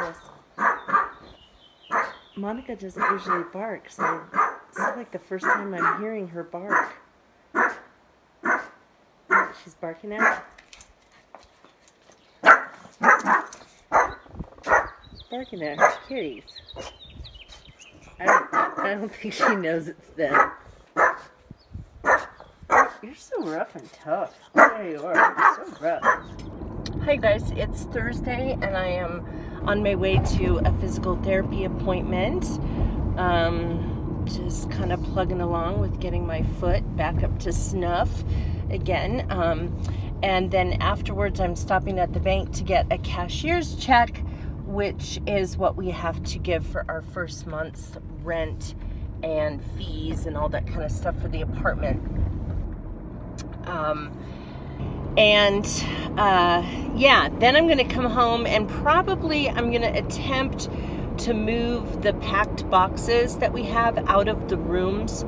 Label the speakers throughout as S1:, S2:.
S1: this. Monica doesn't usually bark, so this is like the first time I'm hearing her bark. She's barking at her kitties. I don't think she knows it's them. You're so rough and tough. There you are. You're so rough. Hi guys, it's Thursday and I am on my way to a physical therapy appointment. Just kind of plugging along with getting my foot back up to snuff again. And then afterwards I'm stopping at the bank to get a cashier's check, which is what we have to give for our first month's rent and fees and all that kind of stuff for the apartment. Yeah, then I'm going to come home and probably I'm going to attempt to move the packed boxes that we have out of the rooms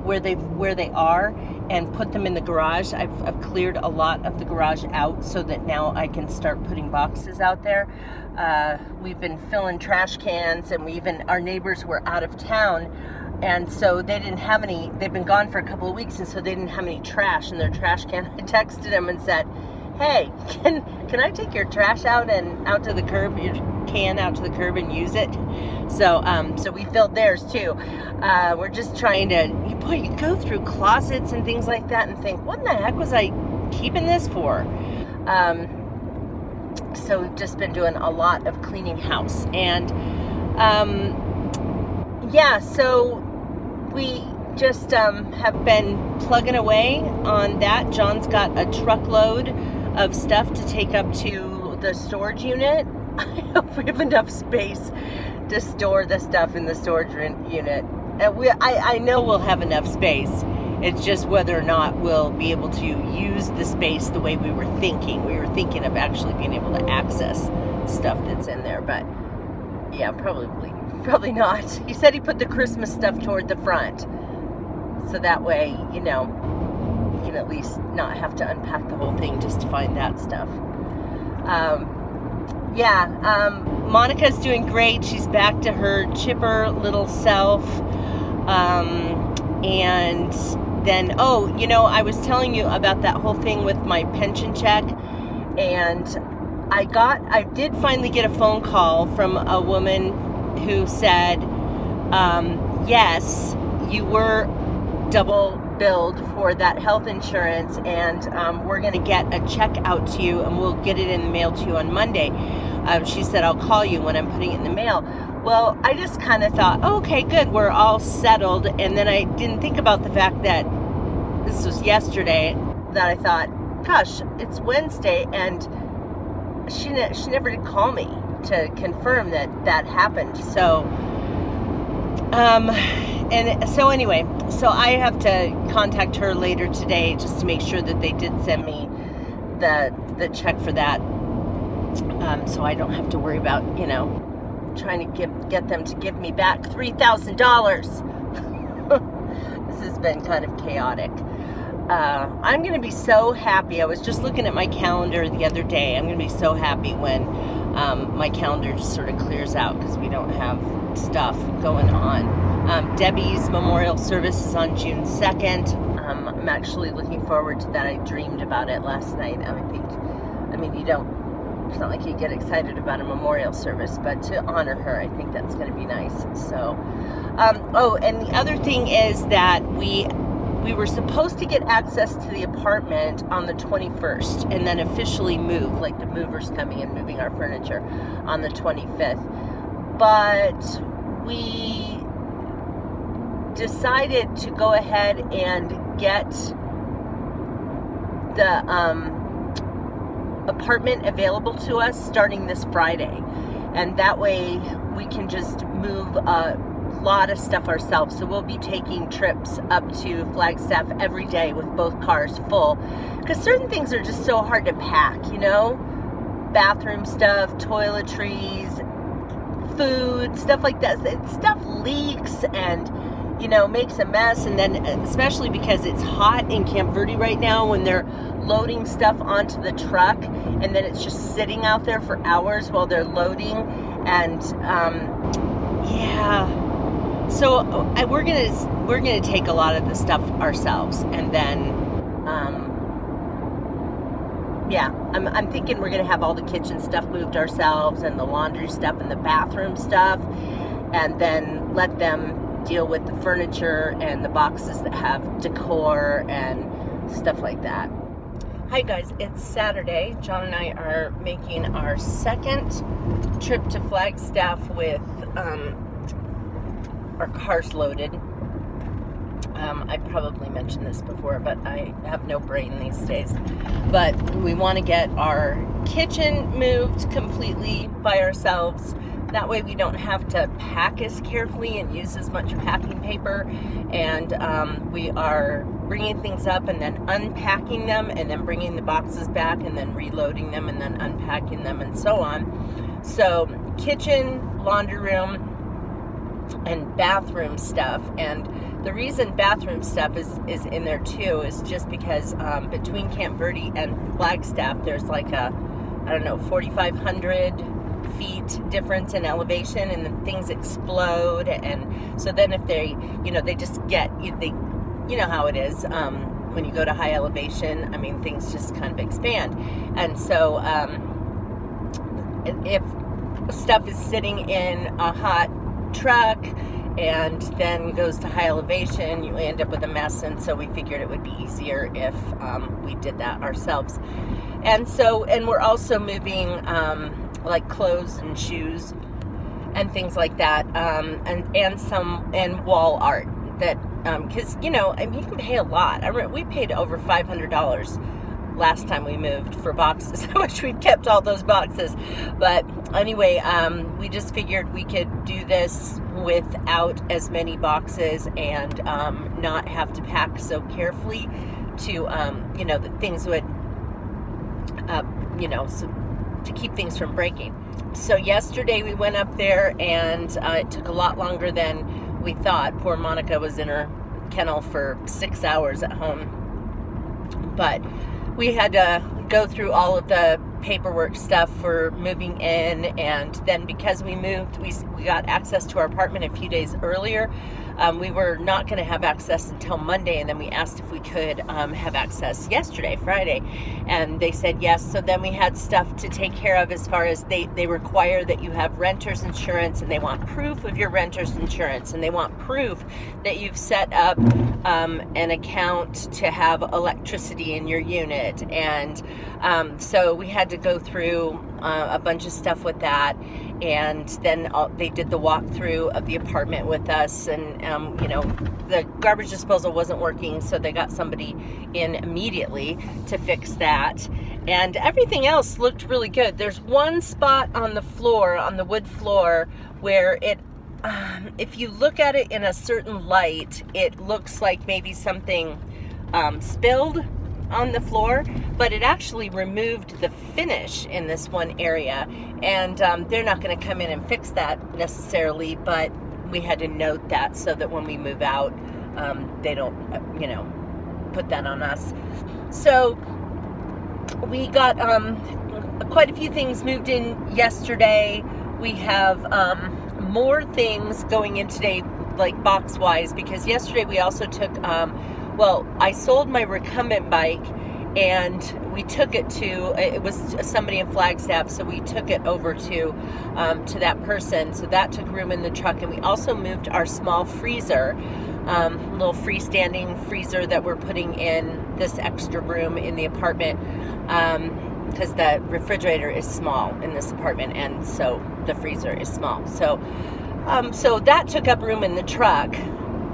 S1: where they are and put them in the garage. I've cleared a lot of the garage out so that now I can start putting boxes out there. We've been filling trash cans, and our neighbors were out of town, and so they didn't have any. They've been gone for a couple of weeks, and so they didn't have any trash in their trash can. I texted them and said, "Hey, can I take your trash out to the curb, your can out to the curb and use it?" So so we filled theirs too. We're just trying to, you go through closets and things like that and think, what in the heck was I keeping this for? So we've just been doing a lot of cleaning house, and yeah, so we just have been plugging away on that. John's got a truckload of stuff to take up to the storage unit. I hope we have enough space to store the stuff in the storage unit. I know we'll have enough space. It's just whether or not we'll be able to use the space the way we were thinking. We were thinking of actually being able to access stuff that's in there, but yeah, probably not. He said he put the Christmas stuff toward the front, so that way, you know, you can at least not have to unpack the whole thing just to find that stuff. Monica's doing great. She's back to her chipper little self. And then, oh, you know, I was telling you about that whole thing with my pension check, and I did finally get a phone call from a woman who said, yes, you were double billed for that health insurance, and we're going to get a check out to you, and we'll get it in the mail to you on Monday. She said, I'll call you when I'm putting it in the mail. Well, I just kind of thought, oh, okay, good, we're all settled. And then I didn't think about the fact that this was yesterday, that I thought, gosh, it's Wednesday, and she never did call me to confirm that happened. So, and so anyway, so I have to contact her later today just to make sure that they did send me the check for that. So I don't have to worry about, you know, trying to get them to give me back $3,000. This has been kind of chaotic. I'm going to be so happy. I was just looking at my calendar the other day. I'm going to be so happy when my calendar just sort of clears out, because we don't have stuff going on. Debbie's memorial service is on June 2nd. I'm actually looking forward to that. I dreamed about it last night. It's not like you get excited about a memorial service, but to honor her, I think that's going to be nice. So, oh, and the other thing is that we were supposed to get access to the apartment on the 21st and then officially move, like the movers coming and moving our furniture on the 25th. But we decided to go ahead and get the apartment available to us starting this Friday, and that way we can just move a lot of stuff ourselves. So we'll be taking trips up to Flagstaff every day with both cars full, because certain things are just so hard to pack, you know, bathroom stuff, toiletries, food, stuff like that. Stuff leaks and, you know, makes a mess. And then especially because it's hot in Camp Verde right now, when they're loading stuff onto the truck and then it's just sitting out there for hours while they're loading, And yeah, so we're gonna take a lot of the stuff ourselves, and then yeah, I'm thinking we're gonna have all the kitchen stuff moved ourselves, and the laundry stuff and the bathroom stuff, and then let them deal with the furniture and the boxes that have decor and stuff like that. Hi guys, it's Saturday. John and I are making our second trip to Flagstaff with our cars loaded. I probably mentioned this before, but I have no brain these days. But we want to get our kitchen moved completely by ourselves. That way we don't have to pack as carefully and use as much packing paper. And we are bringing things up and then unpacking them, and then bringing the boxes back and then reloading them and then unpacking them and so on. So kitchen, laundry room, and bathroom stuff. And the reason bathroom stuff is in there too is just because between Camp Verde and Flagstaff there's like a, I don't know, 4,500 feet difference in elevation, and then things explode. And so then if they, you know, they just get, they, you know how it is when you go to high elevation, I mean, things just kind of expand. And so if stuff is sitting in a hot truck and then goes to high elevation, you end up with a mess. And so we figured it would be easier if we did that ourselves. And so, and we're also moving like clothes and shoes and things like that, and wall art that because you know, I mean, you can pay a lot. We paid over $500 last time we moved for boxes. I wish we'd kept all those boxes, but anyway, we just figured we could do this without as many boxes and not have to pack so carefully to you know, that things would you know, so to keep things from breaking. So yesterday we went up there, and it took a lot longer than we thought. Poor Monica was in her kennel for 6 hours at home, but we had to go through all of the paperwork stuff for moving in. And then because we moved, we got access to our apartment a few days earlier. We were not going to have access until Monday, and then we asked if we could have access yesterday, Friday, and they said yes. So then we had stuff to take care of as far as they require that you have renter's insurance, and they want proof of your renter's insurance, and they want proof that you've set up an account to have electricity in your unit. And so we had to go through a bunch of stuff with that. And then they did the walkthrough of the apartment with us, and you know, the garbage disposal wasn't working, so they got somebody in immediately to fix that. And everything else looked really good. There's one spot on the floor, on the wood floor, where it, if you look at it in a certain light, it looks like maybe something spilled on the floor, but it actually removed the finish in this one area. And they're not going to come in and fix that necessarily, but we had to note that so that when we move out, they don't, you know, put that on us. So we got quite a few things moved in yesterday. We have more things going in today, like box wise, because yesterday we also took well, I sold my recumbent bike, and we took it to, it was somebody in Flagstaff, so we took it over to that person. So that took room in the truck. And we also moved our small freezer, little freestanding freezer that we're putting in this extra room in the apartment, because the refrigerator is small in this apartment, and so the freezer is small. So, so that took up room in the truck.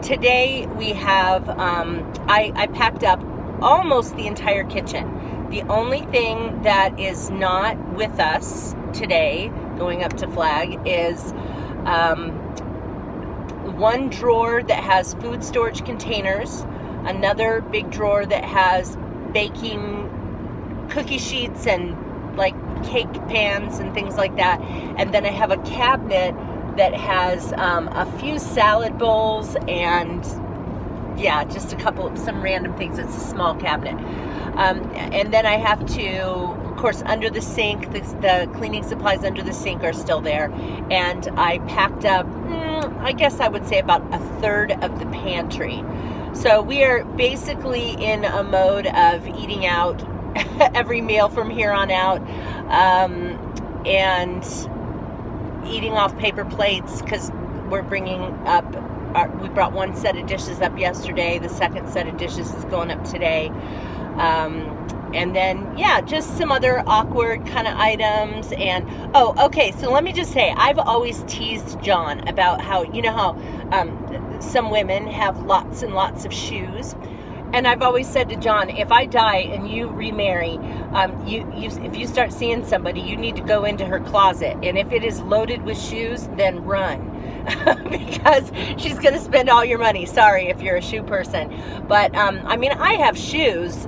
S1: Today we have, I packed up almost the entire kitchen. The only thing that is not with us today, going up to Flag, is one drawer that has food storage containers, another big drawer that has baking cookie sheets and like cake pans and things like that, and then I have a cabinet that has a few salad bowls and yeah, just some random things. It's a small cabinet. And then I have to course, under the sink, the cleaning supplies under the sink are still there. And I packed up, I guess I would say about a third of the pantry. So we are basically in a mode of eating out every meal from here on out, and eating off paper plates, because we're bringing up, we brought one set of dishes up yesterday. The second set of dishes is going up today. And then, yeah, just some other awkward kind of items. And, oh, okay, so let me just say, I've always teased John about how, you know how some women have lots and lots of shoes. And I've always said to John, if I die and you remarry, if you start seeing somebody, you need to go into her closet. And if it is loaded with shoes, then run. Because she's going to spend all your money. Sorry if you're a shoe person. But, I mean, I have shoes,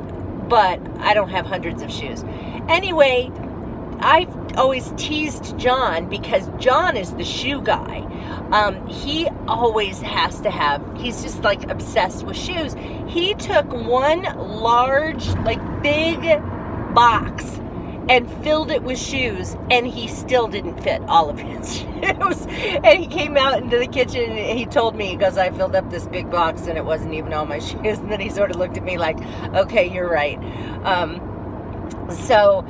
S1: but I don't have hundreds of shoes. Anyway, I've always teased John because John is the shoe guy. He always has to have, he's just like obsessed with shoes. He took one large, like big box and filled it with shoes, and he still didn't fit all of his shoes. And he came out into the kitchen and he told me, he goes, I filled up this big box and it wasn't even all my shoes. And then he sort of looked at me like, okay, you're right. So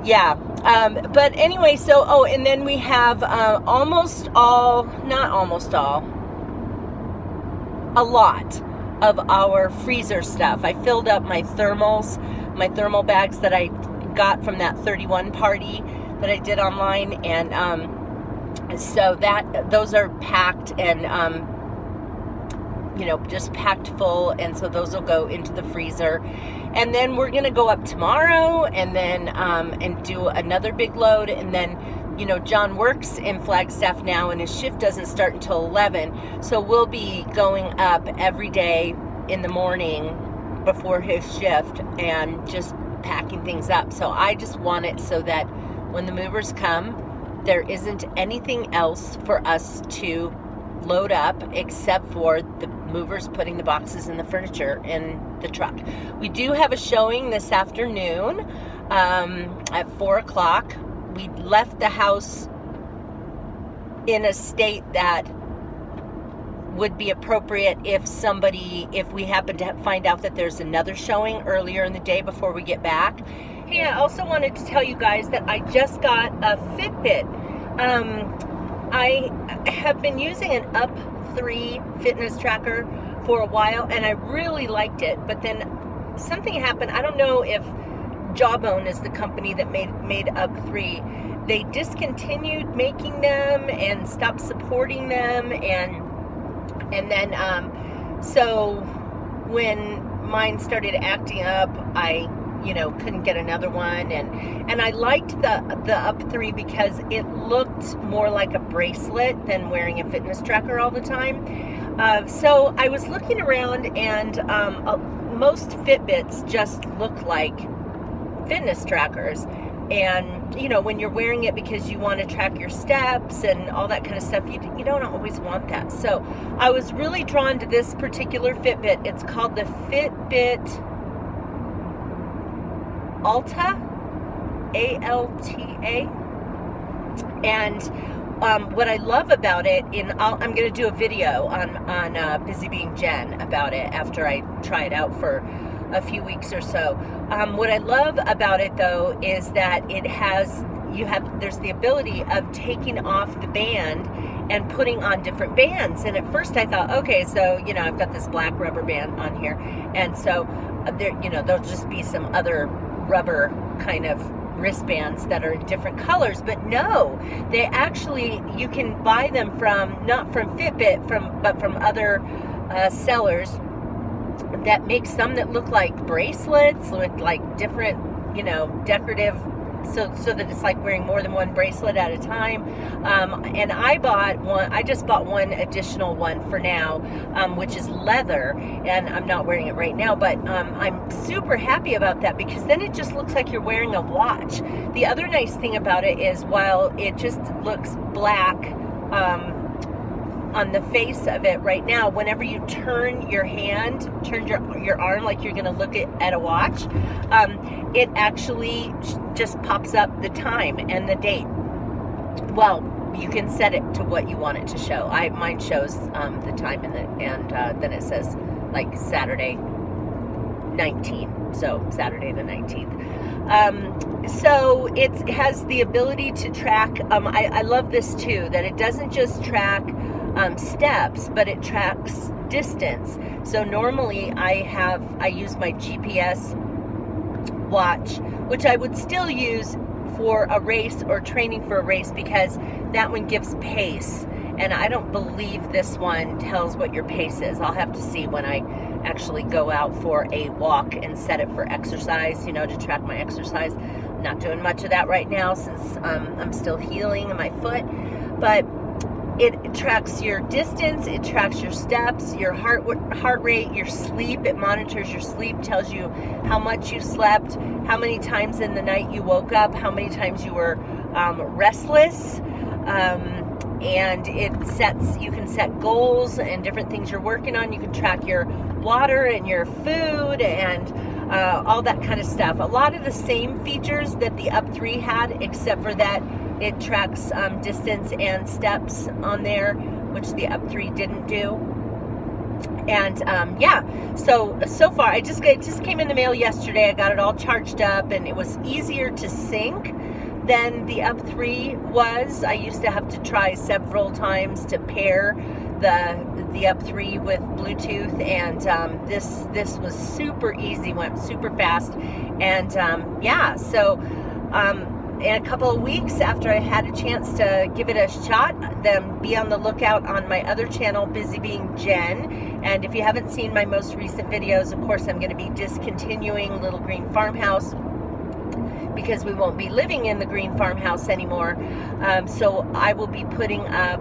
S1: yeah, but anyway, so, oh, and then we have almost all, not almost all, a lot of our freezer stuff. I filled up my thermals, my thermal bags that I got from that 31 party that I did online, and so that those are packed and you know, just packed full, and so those will go into the freezer. And then we're gonna go up tomorrow and then and do another big load. And then, you know, John works in Flagstaff now and his shift doesn't start until 11, so we'll be going up every day in the morning before his shift and just packing things up. So I just want it so that when the movers come, there isn't anything else for us to load up except for the movers putting the boxes and the furniture in the truck. We do have a showing this afternoon at 4 o'clock. We left the house in a state that would be appropriate if we happen to find out that there's another showing earlier in the day before we get back. Hey, I also wanted to tell you guys that I just got a Fitbit. I have been using an Up3 fitness tracker for a while, and I really liked it, but then something happened. I don't know if Jawbone is the company that made Up3. They discontinued making them and stopped supporting them, and then so when mine started acting up, I, you know, couldn't get another one, and I liked the Up3 because it looked more like a bracelet than wearing a fitness tracker all the time. So I was looking around, and most Fitbits just look like fitness trackers. And, you know, when you're wearing it because you want to track your steps and all that kind of stuff, you don't always want that. So I was really drawn to this particular Fitbit. It's called the Fitbit Alta, A-L-T-A. And what I love about it, I'm going to do a video on Busy Being Jen about it after I try it out for a few weeks or so. What I love about it, though, is that it has, there's the ability of taking off the band and putting on different bands. And at first I thought, okay, so, you know, I've got this black rubber band on here, and so there, you know, there'll just be some other rubber kind of wristbands that are in different colors. But no, they actually, you can buy them from, not from Fitbit, but from other sellers that make some that look like bracelets with like different, you know, decorative, so that it's like wearing more than one bracelet at a time. And I just bought one additional one for now, which is leather, and I'm not wearing it right now, but I'm super happy about that because then it just looks like you're wearing a watch. The other nice thing about it is while it just looks black on the face of it right now, whenever you turn your hand, turn your arm like you're going to look at a watch, it actually just pops up the time and the date. Well, you can set it to what you want it to show. Mine shows the time and then it says like Saturday 19, so Saturday the 19th. So it has the ability to track, I love this too, that it doesn't just track steps, but it tracks distance. So normally I use my GPS watch, which I would still use for a race or training for a race, because that one gives pace, and I don't believe this one tells what your pace is. I'll have to see when I actually go out for a walk and set it for exercise, you know, to track my exercise. I'm not doing much of that right now since I'm still healing in my foot, but it tracks your distance, it tracks your steps, your heart rate, your sleep. It monitors your sleep, tells you how much you slept, how many times in the night you woke up, how many times you were restless, and you can set goals and different things you're working on. You can track your water and your food and all that kind of stuff. A lot of the same features that the Up 3 had, except for that it tracks distance and steps on there, which the Up 3 didn't do. And yeah, so far, it just came in the mail yesterday. I got it all charged up, and it was easier to sync than the Up 3 was. I used to have to try several times to pair the Up 3 with Bluetooth, and this was super easy, went super fast, and yeah, so in a couple of weeks after I had a chance to give it a shot, then be on the lookout on my other channel, Busy Being Jen. And if you haven't seen my most recent videos, of course I'm going to be discontinuing Little Green Farmhouse, because we won't be living in the green farmhouse anymore. So I will be putting up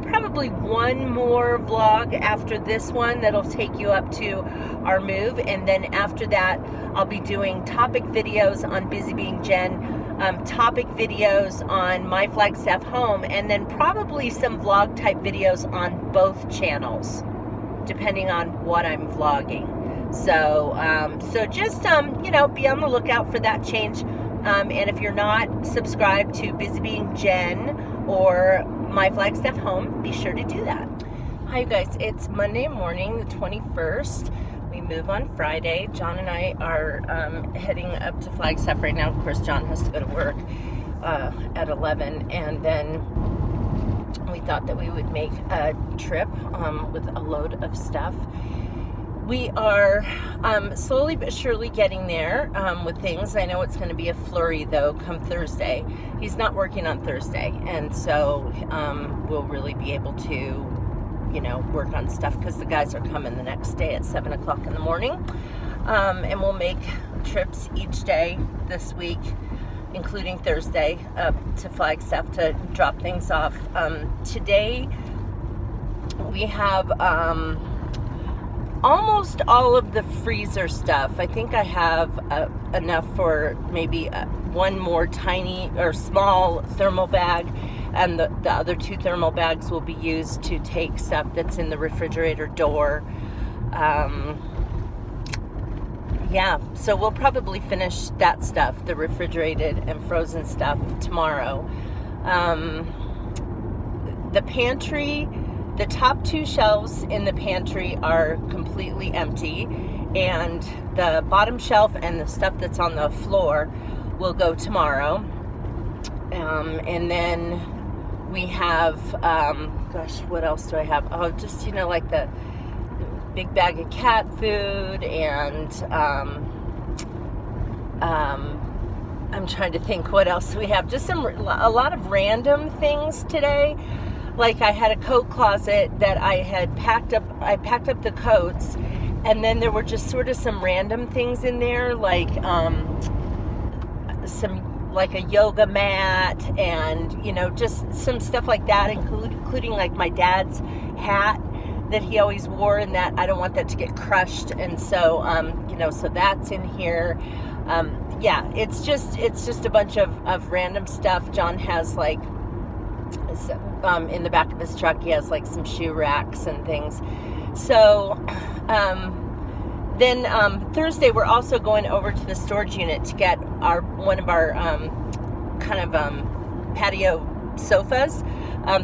S1: probably one more vlog after this one that'll take you up to our move, and then after that I'll be doing topic videos on Busy Being Jen, topic videos on My Flagstaff Home, and then probably some vlog type videos on both channels, depending on what I'm vlogging. So so just you know, be on the lookout for that change. And if you're not subscribed to Busy Being Jen or My Flagstaff Home, be sure to do that. Hi, you guys. It's Monday morning, the 21st. We move on Friday. John and I are heading up to Flagstaff right now. Of course, John has to go to work at 11, and then we thought that we would make a trip with a load of stuff. We are slowly but surely getting there with things. I know it's going to be a flurry, though, come Thursday. He's not working on Thursday, and so we'll really be able to, you know, work on stuff, because the guys are coming the next day at 7 o'clock in the morning. And we'll make trips each day this week, including Thursday, up to Flagstaff to drop things off. Today we have almost all of the freezer stuff. I think I have enough for maybe one more tiny or small thermal bag, and the other 2 thermal bags will be used to take stuff that's in the refrigerator door. Yeah, so we'll probably finish that stuff, the refrigerated and frozen stuff, tomorrow. The pantry, the top 2 shelves in the pantry are completely empty, and the bottom shelf and the stuff that's on the floor will go tomorrow. And then we have, gosh, what else do I have? Oh, just, you know, like the big bag of cat food, and I'm trying to think what else we have. Just a lot of random things today. Like, I had a coat closet that I had packed up. I packed up the coats, and then there were just sort of some random things in there, like like a yoga mat, and, you know, just some stuff like that, including like my dad's hat that he always wore, and that I don't want that to get crushed, and so you know, so that's in here. Yeah, it's just a bunch of random stuff. John has like in the back of his truck. He has like some shoe racks and things. So then Thursday we're also going over to the storage unit to get one of our patio sofas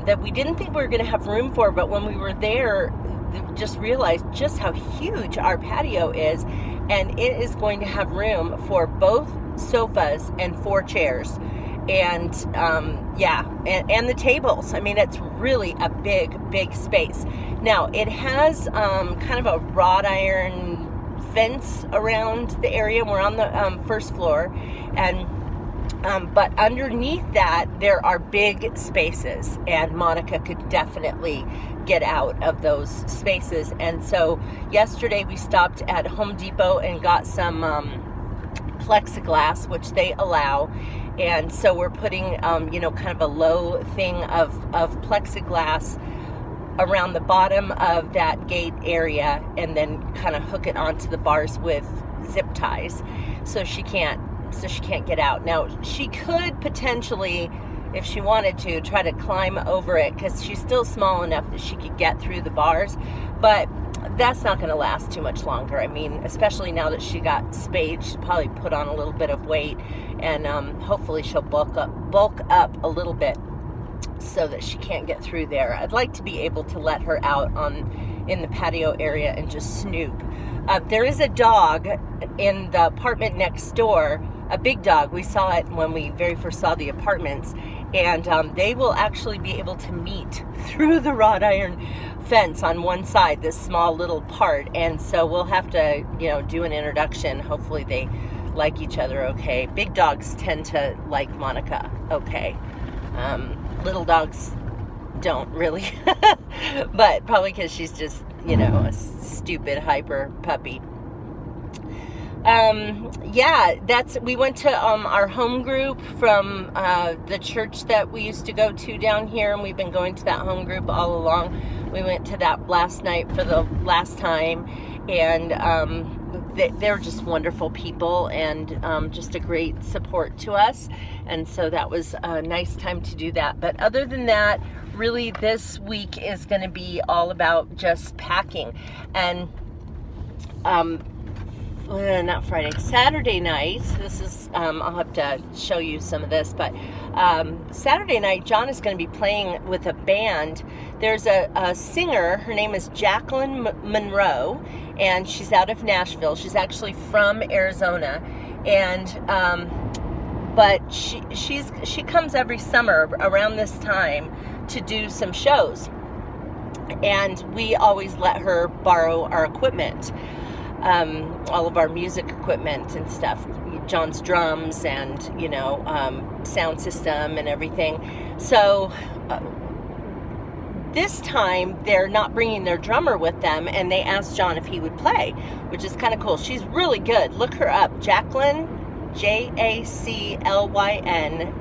S1: that we didn't think we were going to have room for, but when we were there, just realized just how huge our patio is, and it is going to have room for both sofas and 4 chairs, and yeah, and the tables. I mean, it's really a big space. Now it has kind of a wrought iron fence around the area. We're on the first floor, and but underneath that there are big spaces, and Monica could definitely get out of those spaces. And so yesterday we stopped at Home Depot and got some plexiglass, which they allow, and so we're putting you know, kind of a low thing of plexiglass around the bottom of that gate area, and then kind of hook it onto the bars with zip ties so she can't get out. Now she could potentially, if she wanted to, try to climb over it, because she's still small enough that she could get through the bars, but that's not going to last too much longer. I mean, especially now that she got spayed, she'll probably put on a little bit of weight, and hopefully she'll bulk up a little bit so that she can't get through there. I'd like to be able to let her out in the patio area and just snoop. There is a dog in the apartment next door, a big dog. We saw it when we very first saw the apartments, and they will actually be able to meet through the wrought iron fence on one side, this small little part, and so we'll have to, you know, do an introduction. Hopefully they like each other okay. Big dogs tend to like Monica okay. Little dogs don't really, but probably because she's just, you know, a stupid hyper puppy. Yeah, we went to our home group from the church that we used to go to down here, and we've been going to that home group all along. We went to that last night for the last time, and they're just wonderful people, and just a great support to us, and so that was a nice time to do that. But other than that, really this week is going to be all about just packing. And not Friday, Saturday night, this is, I'll have to show you some of this, but Saturday night, John is going to be playing with a band. There's a singer, her name is Jacqueline Monroe, and she's out of Nashville. She's actually from Arizona, and but she comes every summer around this time to do some shows, and we always let her borrow our equipment. All of our music equipment and stuff, John's drums and, you know, sound system and everything. So this time they're not bringing their drummer with them, and they asked John if he would play, which is kind of cool. She's really good. Look her up, Jacqueline, Jaclyn,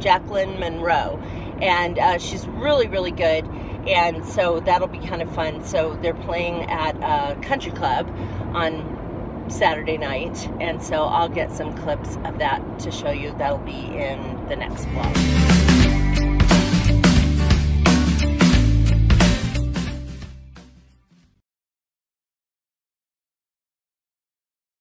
S1: Jacqueline Monroe, and she's really good. And so that'll be kind of fun. So they're playing at a country club on Saturday night, and so I'll get some clips of that to show you. That'll be in the next vlog.